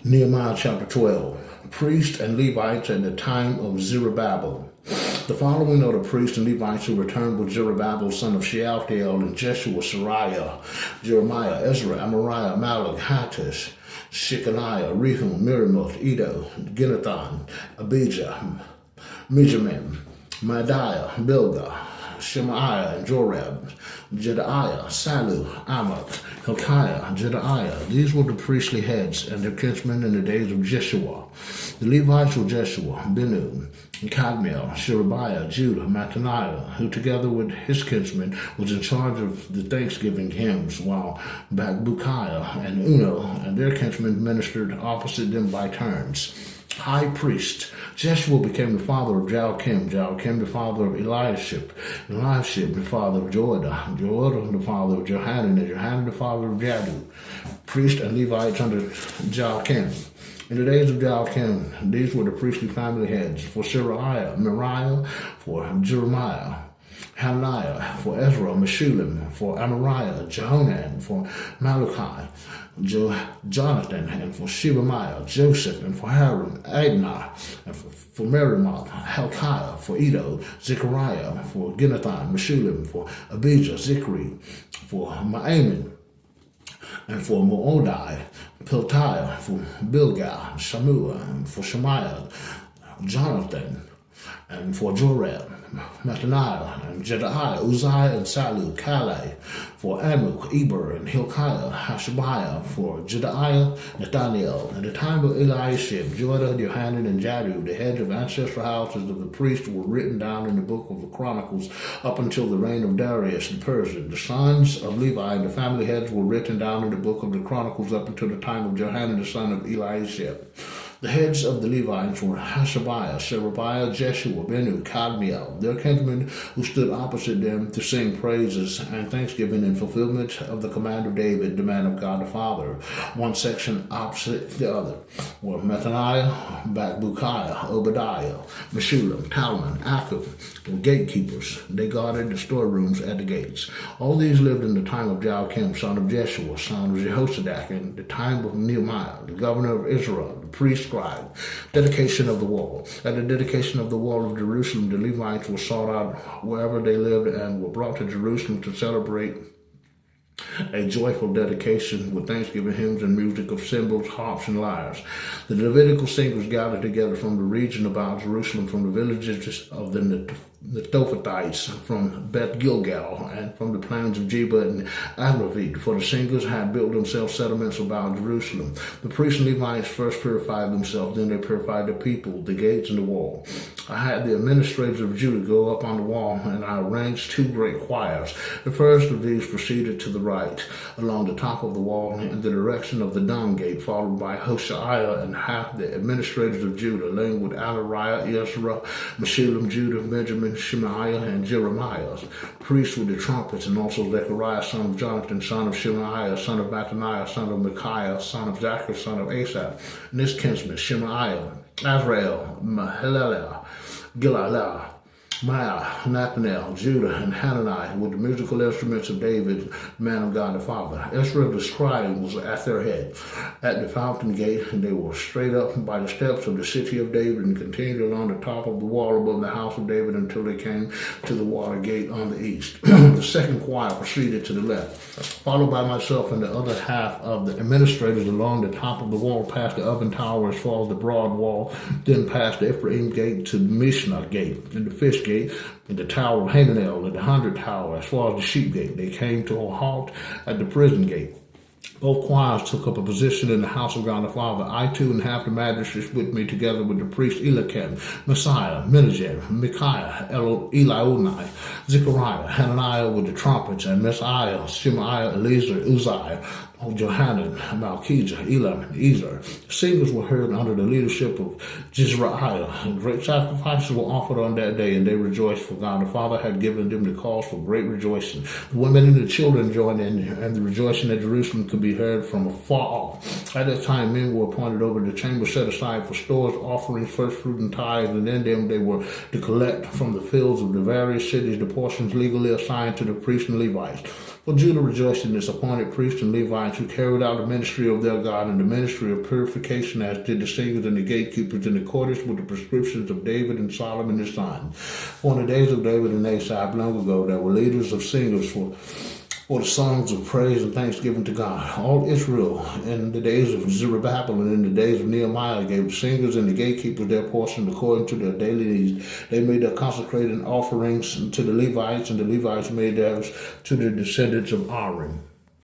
Nehemiah chapter 12. Priests and Levites at the time of Zerubbabel. The following are the priests and Levites who returned with Zerubbabel, son of Shealtiel, and Jeshua, Sariah, Jeremiah, Ezra, Amariah, Malach, Hattush, Shechaniah, Rehum, Miramoth, Edo, Ginathan, Abijah, Mijamin, Madiah, Bilgah, Shemaiah, and Jorab, Jedaiah, Salu, Amok, Hilkiah, Jedaiah. These were the priestly heads and their kinsmen in the days of Jeshua. The Levites were Jeshua, Benu, Kadmiel, Sherebiah, Judah, Mattaniah, who together with his kinsmen was in charge of the thanksgiving hymns, while Bakbukiah and Uno and their kinsmen ministered opposite them by turns. High priest. Jeshua became the father of Joachim, Joachim the father of Eliashib, Eliashib the father of Joadah, Joadah the father of Johanan, and Johanan the father of Jadu. Priest and Levites under Joachim. In the days of Joachim, these were the priestly family heads: for Sariah, Meriah; for Jeremiah, Hananiah; for Ezra, Meshulam; for Amariah, Jehonan; for Malachi, Jonathan; and for Shebaniah, Joseph; and for Haran, Adnah; and for Merimoth, Hilkiah; for Edo, Zechariah; for Ginathan, Meshulam; for Abijah, Zikri; for Maamin; and for Moodai, Piltiah; for Bilgah, Shammua; for Shemaiah, Jonathan; and for Jorab, Mattaniah, and Jedaiah, Uzziah, and Salu, Calais; for Amuk, Eber, and Hilkiah, Hashabiah; for Jedaiah, Nathaniel. At the time of Eliashib, Joadah, Johanan, and Jadu, the heads of ancestral houses of the priests, were written down in the book of the Chronicles up until the reign of Darius the Persian. The sons of Levi and the family heads were written down in the book of the Chronicles up until the time of Johanan the son of Eliashib. The heads of the Levites were Hashabiah, Sherebiah, Jeshua, Benu, Kadmiel, their kinsmen who stood opposite them to sing praises and thanksgiving in fulfillment of the command of David, the man of God the Father. One section opposite the other were Mattaniah, Bakbukiah, Obadiah, Meshulam, Talman, Akub, the gatekeepers. They guarded the storerooms at the gates. All these lived in the time of Joachim, son of Jeshua, son of Jehozadak, in the time of Nehemiah, the governor of Israel, the priest scribe. Dedication of the wall. At the dedication of the wall of Jerusalem, the Levites were sought out wherever they lived and were brought to Jerusalem to celebrate a joyful dedication with thanksgiving hymns and music of cymbals, harps, and lyres. The Levitical singers gathered together from the region about Jerusalem, from the villages of the Netophathites, from Beth Gilgal, and from the plains of Jeba and Adravit, for the singers had built themselves settlements about Jerusalem. The priests and Levites first purified themselves, then they purified the people, the gates, and the wall. I had the administrators of Judah go up on the wall, and I arranged two great choirs. The first of these proceeded to the right, along the top of the wall, in the direction of the Dung Gate, followed by Hoshaiah and half the administrators of Judah, laying with Amariah, Ezra, Meshulam, Judah, Benjamin, Shemaiah, and Jeremiah. Priests with the trumpets, and also Zechariah, son of Jonathan, son of Shemaiah, son of Mattaniah, son of Micaiah, son of Zachar, son of Asaph, and his kinsmen, Shemaiah, Azrael, Mahaliah, Gilalah, Maya, Nathanael, Judah, and Hananiah, with the musical instruments of David, man of God the Father. Ezra the scribe was at their head. At the fountain gate, and they were straight up by the steps of the city of David and continued along the top of the wall above the house of David until they came to the water gate on the east. The second choir proceeded to the left, followed by myself and the other half of the administrators along the top of the wall, past the oven tower as far as the broad wall, then past the Ephraim gate to the Mishnah gate and the fish gate, in the tower of Hananel, and the 100 tower, as far as the sheep gate. They came to a halt at the prison gate. Both choirs took up a position in the house of God the Father. I too and half the magistrates with me, together with the priest Eliakim, Messiah, Menachem, Micaiah, Elionai, Zechariah, Hananiah with the trumpets, and Messiah, Shemaiah, Eliezer, Uzziah, Johanan, Malchijah, Elam, and Ezer. The singers were heard under the leadership of Jezreiah, and great sacrifices were offered on that day, and they rejoiced, for God the Father had given them the cause for great rejoicing. The women and the children joined in, and the rejoicing at Jerusalem could be heard from afar off. At that time, men were appointed over the chamber set aside for stores, offerings, first fruit, and tithes, and in them they were to collect from the fields of the various cities the portions legally assigned to the priests and Levites. For Judah rejoiced in its appointed priests and Levites who carried out the ministry of their God and the ministry of purification, as did the singers and the gatekeepers, in accordance with the prescriptions of David and Solomon his son. For in the days of David and Asaph long ago, there were leaders of singers for the songs of praise and thanksgiving to God. All Israel in the days of Zerubbabel and in the days of Nehemiah gave the singers and the gatekeepers their portion according to their daily needs. They made their consecrated offerings to the Levites, and the Levites made theirs to the descendants of Aaron.